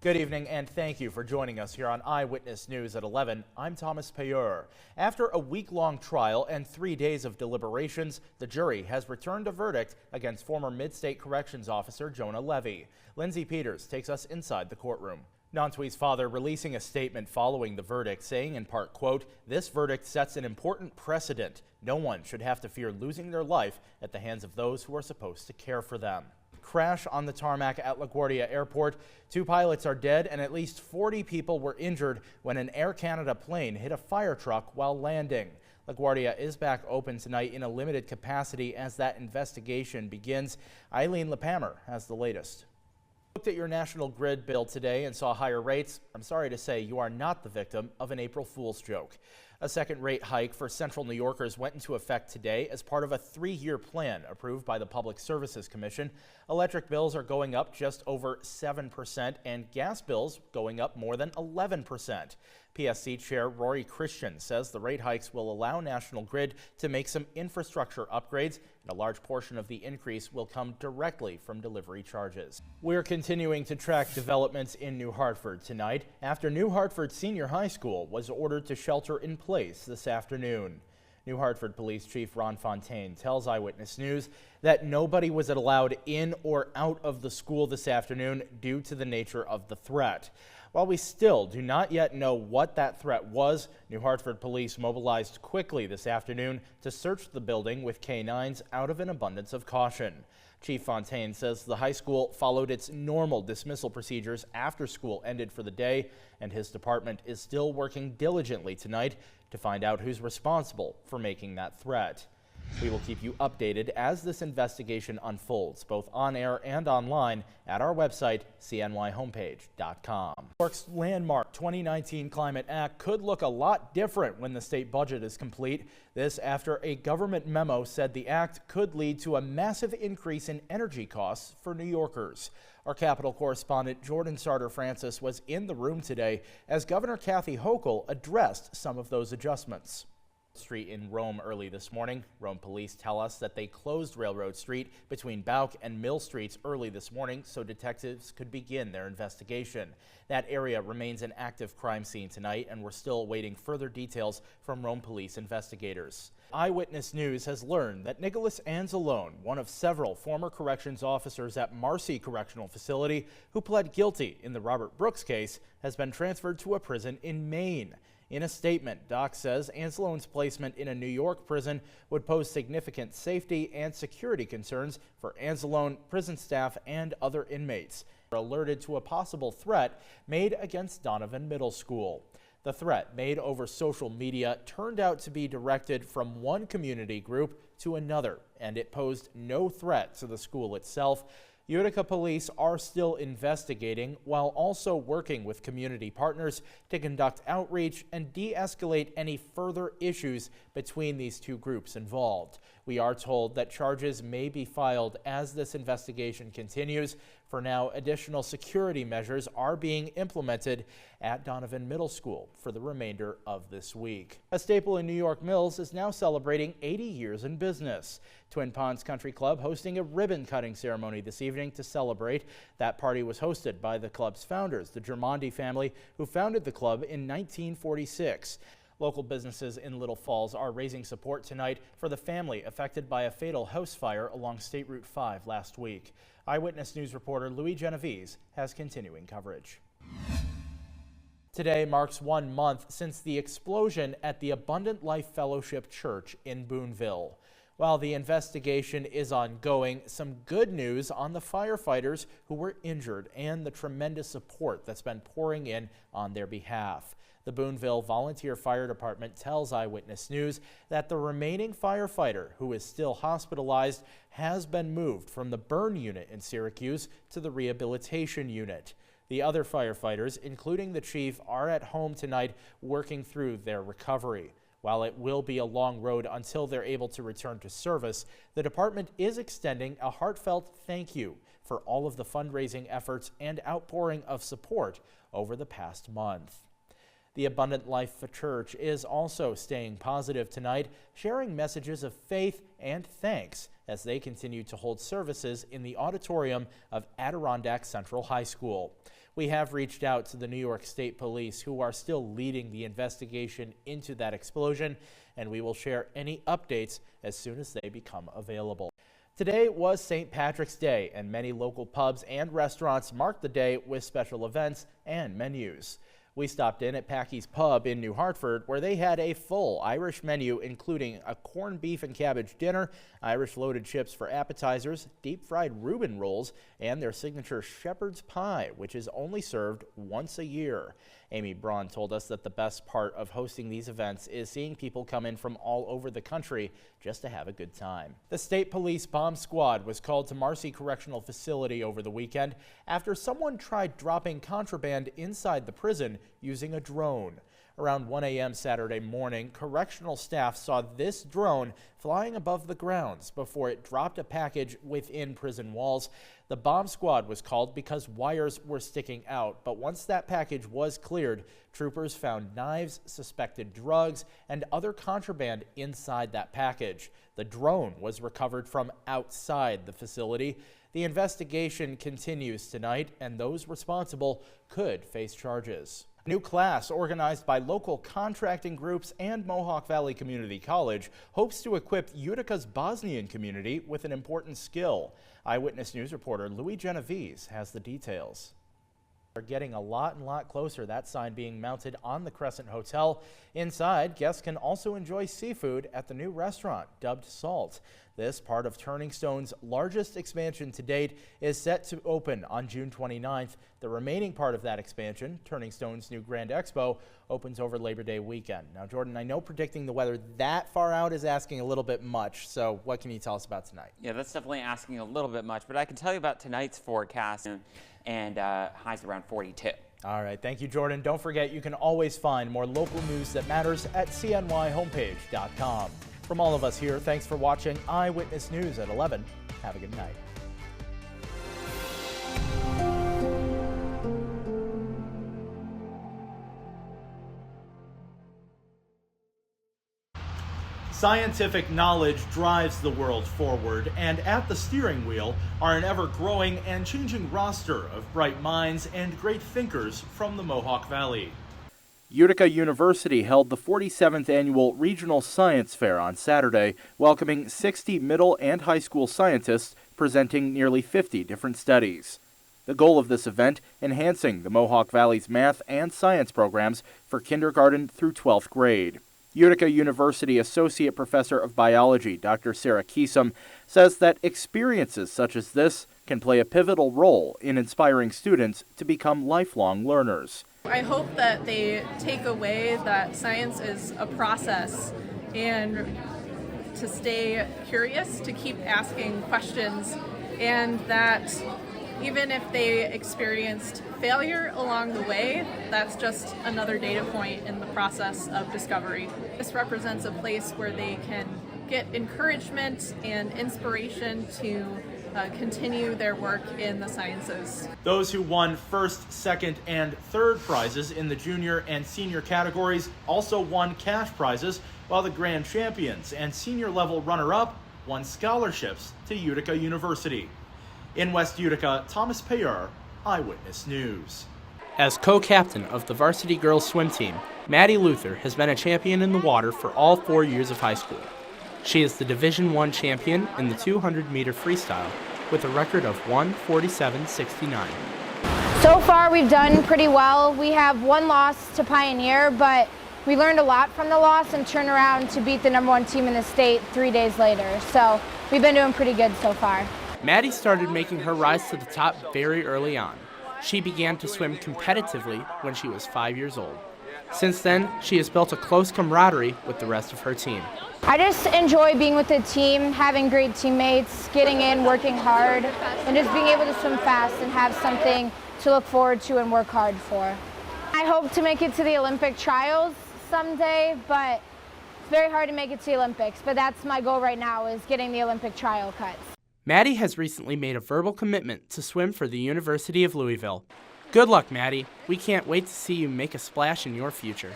Good evening and thank you for joining us here on Eyewitness News at 11. I'm Thomas Payeur. After a week-long trial and 3 days of deliberations, the jury has returned a verdict against former Mid-State Corrections Officer Jonah Levy. Lindsay Peters takes us inside the courtroom. Nantui's father releasing a statement following the verdict, saying in part, quote, "This verdict sets an important precedent. No one should have to fear losing their life at the hands of those who are supposed to care for them." Crash on the tarmac at LaGuardia Airport. 2 pilots are dead and at least 40 people were injured when an Air Canada plane hit a fire truck while landing. LaGuardia is back open tonight in a limited capacity as that investigation begins. Eileen LePammer has the latest. Looked at your National Grid bill today and saw higher rates. I'm sorry to say you are not the victim of an April Fool's joke. A second rate hike for Central New Yorkers went into effect today as part of a 3-year plan approved by the Public Services Commission. Electric bills are going up just over 7% and gas bills going up more than 11%. PSC Chair Rory Christian says the rate hikes will allow National Grid to make some infrastructure upgrades, and a large portion of the increase will come directly from delivery charges. We're continuing to track developments in New Hartford tonight after New Hartford Senior High School was ordered to shelter in place this afternoon. New Hartford Police Chief Ron Fontaine tells Eyewitness News that nobody was allowed in or out of the school this afternoon due to the nature of the threat. While we still do not yet know what that threat was, New Hartford police mobilized quickly this afternoon to search the building with K-9s out of an abundance of caution. Chief Fontaine says the high school followed its normal dismissal procedures after school ended for the day, and his department is still working diligently tonight to find out who's responsible for making that threat. We will keep you updated as this investigation unfolds, both on air and online at our website, cnyhomepage.com. New York's landmark 2019 Climate Act could look a lot different when the state budget is complete. This after a government memo said the act could lead to a massive increase in energy costs for New Yorkers. Our Capitol correspondent Jordan Sartor-Francis was in the room today as Governor Kathy Hochul addressed some of those adjustments. Street in Rome early this morning. Rome police tell us that they closed Railroad Street between Bouck and Mill Streets early this morning so detectives could begin their investigation. That area remains an active crime scene tonight, and we're still awaiting further details from Rome police investigators. Eyewitness News has learned that Nicholas Anzalone, one of several former corrections officers at Marcy Correctional Facility who pled guilty in the Robert Brooks case, has been transferred to a prison in Maine. In a statement, Doc says Anzalone's placement in a New York prison would pose significant safety and security concerns for Anzalone, prison staff, and other inmates. They were alerted to a possible threat made against Donovan Middle School. The threat, made over social media, turned out to be directed from one community group to another, and it posed no threat to the school itself. Utica police are still investigating while also working with community partners to conduct outreach and de-escalate any further issues between these two groups involved. We are told that charges may be filed as this investigation continues. For now, additional security measures are being implemented at Donovan Middle School for the remainder of this week. A staple in New York Mills is now celebrating 80 years in business. Twin Ponds Country Club hosting a ribbon-cutting ceremony this evening to celebrate. That party was hosted by the club's founders, the Germondi family, who founded the club in 1946. Local businesses in Little Falls are raising support tonight for the family affected by a fatal house fire along State Route 5 last week. Eyewitness News reporter Louis Genovese has continuing coverage. Today marks 1 month since the explosion at the Abundant Life Fellowship Church in Boonville. While the investigation is ongoing, some good news on the firefighters who were injured and the tremendous support that's been pouring in on their behalf. The Boonville Volunteer Fire Department tells Eyewitness News that the remaining firefighter, who is still hospitalized, has been moved from the burn unit in Syracuse to the rehabilitation unit. The other firefighters, including the chief, are at home tonight working through their recovery. While it will be a long road until they're able to return to service, the department is extending a heartfelt thank you for all of the fundraising efforts and outpouring of support over the past month. The Abundant Life Church is also staying positive tonight, sharing messages of faith and thanks as they continue to hold services in the auditorium of Adirondack Central High School. We have reached out to the New York State Police, who are still leading the investigation into that explosion, and we will share any updates as soon as they become available. Today was St. Patrick's Day, and many local pubs and restaurants marked the day with special events and menus. We stopped in at Packy's Pub in New Hartford, where they had a full Irish menu, including a corned beef and cabbage dinner, Irish loaded chips for appetizers, deep-fried Reuben rolls, and their signature shepherd's pie, which is only served once a year. Amy Braun told us that the best part of hosting these events is seeing people come in from all over the country just to have a good time. The State Police Bomb Squad was called to Marcy Correctional Facility over the weekend after someone tried dropping contraband inside the prison using a drone. Around 1 a.m. Saturday morning, correctional staff saw this drone flying above the grounds before it dropped a package within prison walls. The bomb squad was called because wires were sticking out, but once that package was cleared, troopers found knives, suspected drugs, and other contraband inside that package. The drone was recovered from outside the facility. The investigation continues tonight, and those responsible could face charges. A new class organized by local contracting groups and Mohawk Valley Community College hopes to equip Utica's Bosnian community with an important skill. Eyewitness News reporter Louis Genovese has the details. Are getting a lot closer, that sign being mounted on the Crescent Hotel. Inside, guests can also enjoy seafood at the new restaurant, dubbed Salt. This, part of Turning Stone's largest expansion to date, is set to open on June 29th. The remaining part of that expansion, Turning Stone's new Grand Expo, opens over Labor Day weekend. Now, Jordan, I know predicting the weather that far out is asking a little bit much, so what can you tell us about tonight? Yeah, that's definitely asking a little bit much, but I can tell you about tonight's forecast, and highs around 42. All right, thank you, Jordan. Don't forget, you can always find more local news that matters at cnyhomepage.com. From all of us here, thanks for watching Eyewitness News at 11. Have a good night. Scientific knowledge drives the world forward, and at the steering wheel are an ever-growing and changing roster of bright minds and great thinkers from the Mohawk Valley. Utica University held the 47th Annual Regional Science Fair on Saturday, welcoming 60 middle and high school scientists presenting nearly 50 different studies. The goal of this event, enhancing the Mohawk Valley's math and science programs for kindergarten through 12th grade. Utica University Associate Professor of Biology, Dr. Sarah Keesum, says that experiences such as this can play a pivotal role in inspiring students to become lifelong learners. I hope that they take away that science is a process and to stay curious, to keep asking questions, and that even if they experienced failure along the way, that's just another data point in the process of discovery. This represents a place where they can get encouragement and inspiration to continue their work in the sciences. Those who won first, second, and third prizes in the junior and senior categories also won cash prizes, while the grand champions and senior level runner-up won scholarships to Utica University. In West Utica, Thomas Payeur, Eyewitness News. As co-captain of the varsity girls swim team, Maddie Luther has been a champion in the water for all 4 years of high school. She is the Division I champion in the 200-meter freestyle with a record of 1:47.69. So far, we've done pretty well. We have one loss to Pioneer, but we learned a lot from the loss and turned around to beat the #1 team in the state 3 days later. So we've been doing pretty good so far. Maddie started making her rise to the top very early on. She began to swim competitively when she was 5 years old. Since then, she has built a close camaraderie with the rest of her team. I just enjoy being with the team, having great teammates, getting in, working hard, and just being able to swim fast and have something to look forward to and work hard for. I hope to make it to the Olympic trials someday, but it's very hard to make it to the Olympics. But that's my goal right now, is getting the Olympic trial cuts. Maddie has recently made a verbal commitment to swim for the University of Louisville. Good luck, Maddie. We can't wait to see you make a splash in your future.